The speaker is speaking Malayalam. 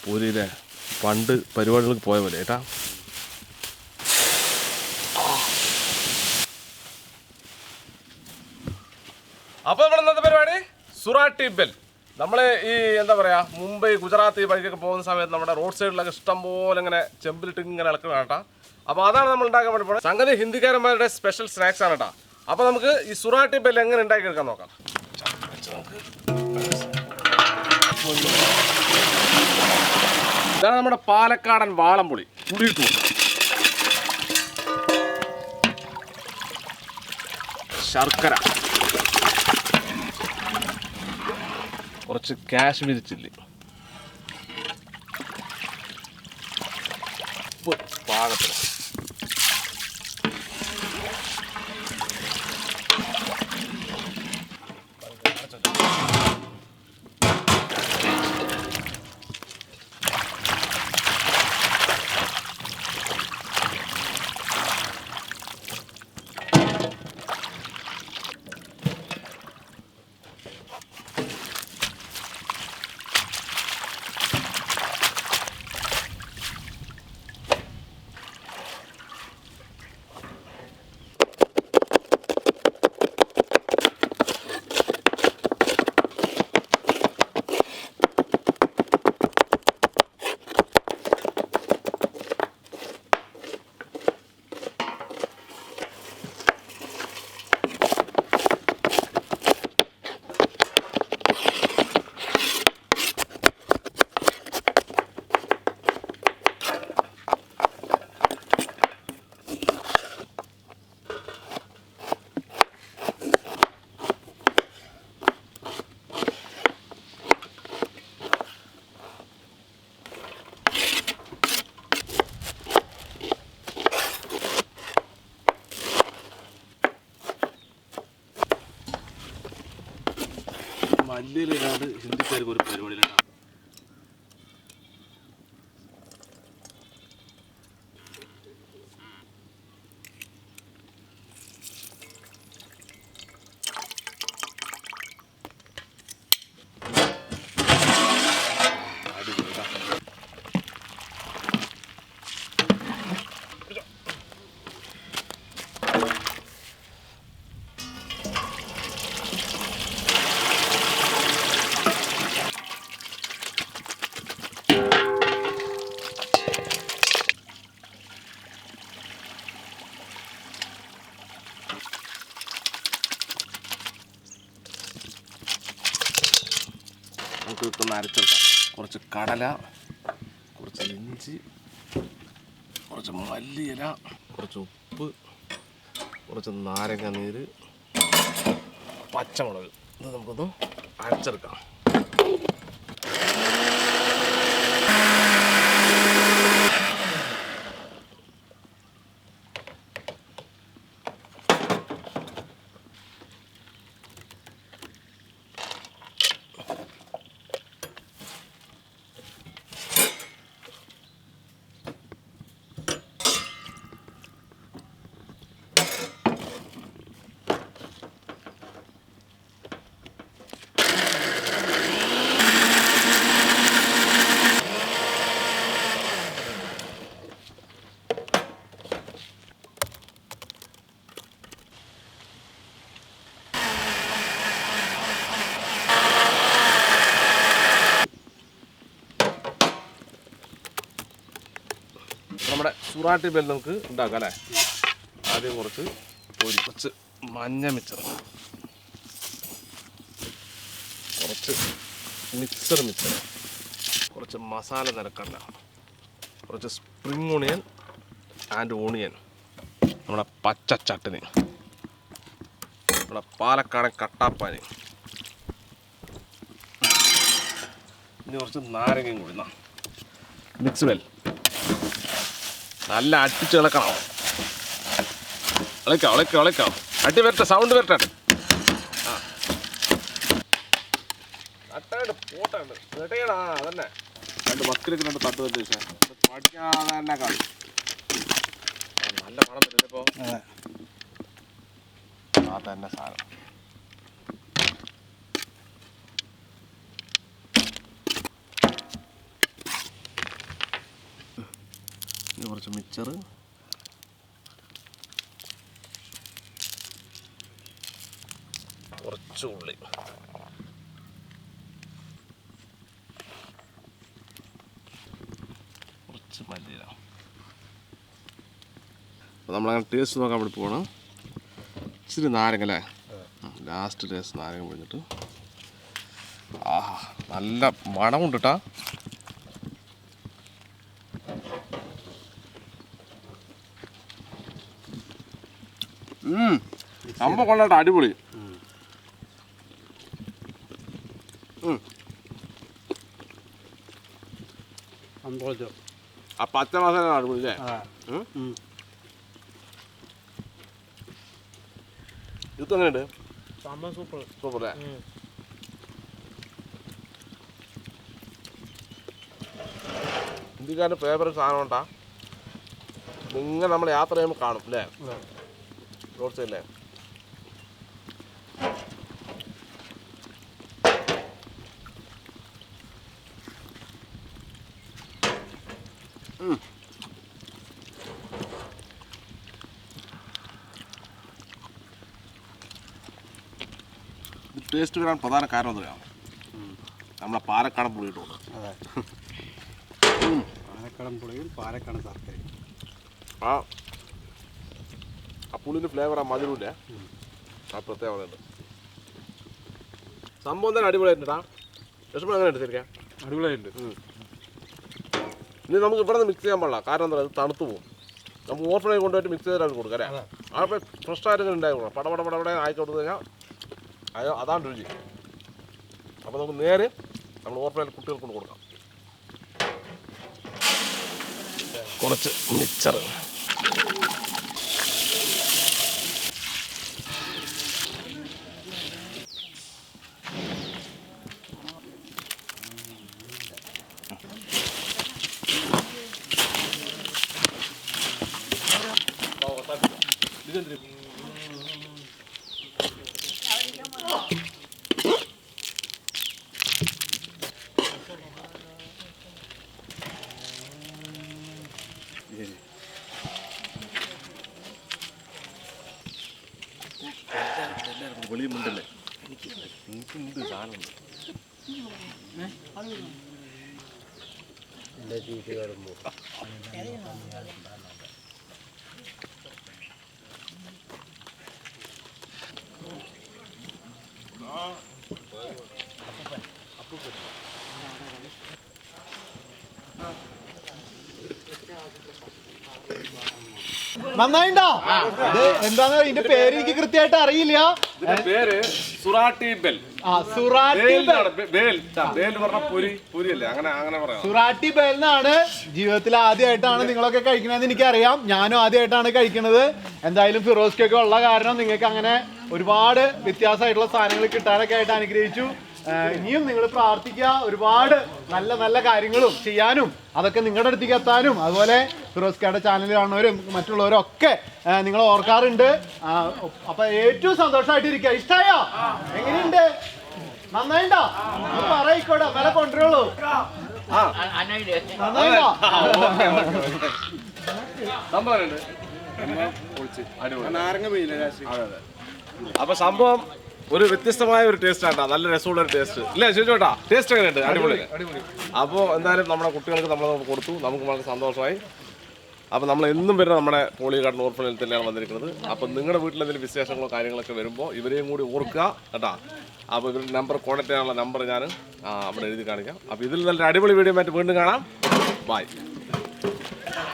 പൂരിയിലെ പണ്ട് പരിപാടികൾക്ക് പോയ പോലെ ഏട്ടാ. അപ്പൊ നമ്മുടെ ഇന്നത്തെ പരിപാടി സുറാട്ടി ബെൽ. നമ്മൾ ഈ എന്താ പറയാ മുംബൈ ഗുജറാത്ത് ഈ വഴിക്കൊക്കെ പോകുന്ന സമയത്ത് നമ്മുടെ റോഡ് സൈഡിലൊക്കെ ഇഷ്ടം പോലെ ഇങ്ങനെ ചെമ്പിലിട്ട് ഇങ്ങനെ ഇളക്കണം കേട്ടാ. അപ്പോൾ അതാണ് നമ്മൾ ഉണ്ടാക്കാൻ വേണ്ടി പോകുന്നത്. സംഗതി ഹിന്ദിക്കാരന്മാരുടെ സ്പെഷ്യൽ സ്നാക്സ് ആണ് കേട്ടോ. അപ്പോൾ നമുക്ക് ഈ സുറാട്ടി ബെൽ എങ്ങനെ ഉണ്ടാക്കിയെടുക്കാൻ നോക്കാം. ഇതാണ് നമ്മുടെ പാലക്കാടൻ വാളംപുളി. പുളിയിട്ട് കൊടുക്കും, ശർക്കര, കുറച്ച് കാശ്മീരി ചില്ലി, ഉപ്പ് പാകത്തിന്, മല്ലിയിലിടാണ്ട് ഹിന്ദിക്കാർക്ക് ഒരു പരിപാടിയിലാണ്. നമുക്ക് ഇതൊന്ന് അരച്ചെടുക്കാം. കുറച്ച് കടല, കുറച്ച് ഇഞ്ചി, കുറച്ച് മല്ലിയില, കുറച്ച് ഉപ്പ്, കുറച്ച് നാരങ്ങ നീര്, പച്ചമുളക്. ഇത് നമുക്കൊന്ന് അരച്ചെടുക്കാം. നമ്മുടെ സുറാട്ടി ബെൽ നമുക്ക് ഉണ്ടാക്കാം അല്ലേ. ആദ്യം കുറച്ച് മഞ്ഞ മിച്ചർ, കുറച്ച് മിക്സർ, കുറച്ച് മസാല നിരക്കടല, കുറച്ച് സ്പ്രിംഗ് ഓണിയൻ ആൻഡ് ഓണിയൻ, നമ്മുടെ പച്ച ചട്ടനി, നമ്മുടെ പാലക്കാടൻ കട്ടാപ്പാനി, ഇനി കുറച്ച് നാരങ്ങയും കൂടി മിക്സ് വെൽ നല്ല അടിച്ച് ഇളക്കണം. ഇളക്കാം അടി വരട്ടെ, സൗണ്ട് വരട്ടെ. ആ അട്ടായിട്ട് പോട്ടുണ്ട് കേട്ടേടാ. അതന്നെ രണ്ട് മക്കളൊക്കെ രണ്ട് തട്ട് വന്ന ദിവസം പഠിക്കാതെ തന്നെ കാണും. നല്ല പണം വരുന്നത് ഇപ്പോൾ. അതന്നെ സാധനം. ഇത് കുറച്ച് മിക്സർ, കുറച്ച് ഉള്ളി, കുറച്ച് മല്ലിയില. അപ്പോൾ നമ്മളങ്ങനെ ടേസ്റ്റ് നോക്കാൻ വേണ്ടി പോകണം. ഇച്ചിരി നാരങ്ങ അല്ലേ, ലാസ്റ്റ് ടേസ്റ്റ് നാരങ്ങ പിഴിഞ്ഞിട്ട്. ആഹാ, നല്ല മണമുണ്ട് കേട്ടാ. സംഭവം കൊള്ളാട്ടോ, അടിപൊളി. ആ പച്ച മസാല അടിപൊളി അല്ലേ? ഇത് എങ്ങനെയുണ്ട്? സൂപ്പർ സൂപ്പർ അല്ലേ? ഇന്ത്യക്കാരുടെ ഫേവറേറ്റ് സാധനം ഉണ്ടാ. നിങ്ങൾ നമ്മൾ യാത്ര ചെയ്യുമ്പോൾ കാണും അല്ലേ, റോഡ് സൈഡിലേ. ഇത് ടേസ്റ്റ് വരാൻ പ്രധാന കാരണം എന്താണ്? നമ്മളെ പാലക്കാടൻ പുളി ഇട്ടുണ്ട്. പാലക്കാടൻ പുളിയും പാലക്കാടൻ ശർക്കരയും. ആ പുളിൻ്റെ ഫ്ലേവർ, ആ മധുരമില്ലേ, ആ പ്രത്യേകത ഉണ്ട്. സംഭവം തന്നെ അടിപൊളിയായിട്ടുണ്ടാ. വിഷമം അങ്ങനെ ഉണ്ട് ശരിക്കും, അടിപൊളിയായിട്ടുണ്ട്. ഇനി നമുക്ക് ഇവിടെ നിന്ന് മിക്സ് ചെയ്യാൻ പാടില്ല, കാരണം എന്താ, അത് തണുത്ത് പോകും. നമുക്ക് ഓർഫണേജ് കൊണ്ടുപോയിട്ട് മിക്സ് ചെയ്തിട്ട് കൊടുക്കാം അല്ലേ. അപ്പോൾ ഫ്രഷ് ആയിട്ട് ഉണ്ടായി കൊടുക്കണം, പടപടപടെ ആയി കൊടുത്തു കഴിഞ്ഞാൽ അതാണ് രുചി. അപ്പോൾ നമുക്ക് നേരെ നമ്മൾ ഓർഫണേജ് കുട്ടികൾക്ക് കൊണ്ട് കൊടുക്കാം. കുറച്ച് മിക്സർ, വെളിയുമുണ്ടല്ലേ, എനിക്കുണ്ട് സാധനമുണ്ട്. നന്നായിണ്ടോ? എന്താന്ന് ഇതിന്റെ പേര് എനിക്ക് കൃത്യമായിട്ട് അറിയില്ല. ഇതിന്റെ പേര് സുറാട്ടി ബെൽ. സുറാട്ടി ബെൽ എന്നാണ്. ജീവിതത്തിൽ ആദ്യമായിട്ടാണ് നിങ്ങളൊക്കെ കഴിക്കണതെന്ന് എനിക്കറിയാം. ഞാനും ആദ്യമായിട്ടാണ് കഴിക്കുന്നത്. എന്തായാലും ഫിറോസ്ക്കൊക്കെ ഉള്ള കാരണം നിങ്ങൾക്ക് അങ്ങനെ ഒരുപാട് വ്യത്യാസമായിട്ടുള്ള സാധനങ്ങൾ കിട്ടാനൊക്കെ ആയിട്ട് അനുഗ്രഹിച്ചു. ഇനിയും നിങ്ങൾ പ്രാർത്ഥിക്കുക, ഒരുപാട് നല്ല നല്ല കാര്യങ്ങളും ചെയ്യാനും അതൊക്കെ നിങ്ങളുടെ അടുത്തേക്ക് എത്താനും, അതുപോലെ ഫിറോസ്ക്കയുടെ ചാനൽ കാണുന്നവരും മറ്റുള്ളവരും ഒക്കെ നിങ്ങൾ ഓർക്കാറുണ്ട്. അപ്പൊ ഏറ്റവും സന്തോഷമായിട്ടിരിക്കുക. ഇഷ്ടായോ? എങ്ങനെയുണ്ട്? നന്നായിണ്ടോ? പറയിക്കോട്ടെ, വില കൊണ്ടുവരുള്ളൂ. നന്നായിണ്ടോ? അപ്പൊ സംഭവം ഒരു വ്യത്യസ്തമായ ഒരു ടേസ്റ്റ് ആട്ടാ, നല്ല രസമുള്ള ഒരു ടേസ്റ്റ് ഇല്ലേ ചോദിച്ചോട്ടാ? ടേസ്റ്റ് എങ്ങനെയുണ്ട്? അടിപൊളി. അപ്പോൾ എന്തായാലും നമ്മുടെ കുട്ടികൾക്ക് നമ്മൾ കൊടുത്തു, നമുക്ക് വളരെ സന്തോഷമായി. അപ്പോൾ നമ്മൾ എന്നും വരുന്ന നമ്മുടെ പോളികാർഡ് ഓർഫനേജിൽ തന്നെയാണ് വന്നിരിക്കുന്നത്. അപ്പോൾ നിങ്ങളുടെ വീട്ടിൽ എന്തെങ്കിലും വിശേഷങ്ങളോ കാര്യങ്ങളൊക്കെ വരുമ്പോൾ ഇവരെയും കൂടി ഓർക്കുക കേട്ടാ. അപ്പോൾ ഇവരുടെ നമ്പർ, കോൺടാക്ട് ചെയ്യാനുള്ള നമ്പർ ഞാൻ അവിടെ എഴുതി കാണിക്കാം. അപ്പോൾ ഇതിൽ നല്ല അടിപൊളി വീഡിയോ ആയിട്ട് വീണ്ടും കാണാം. ബൈ.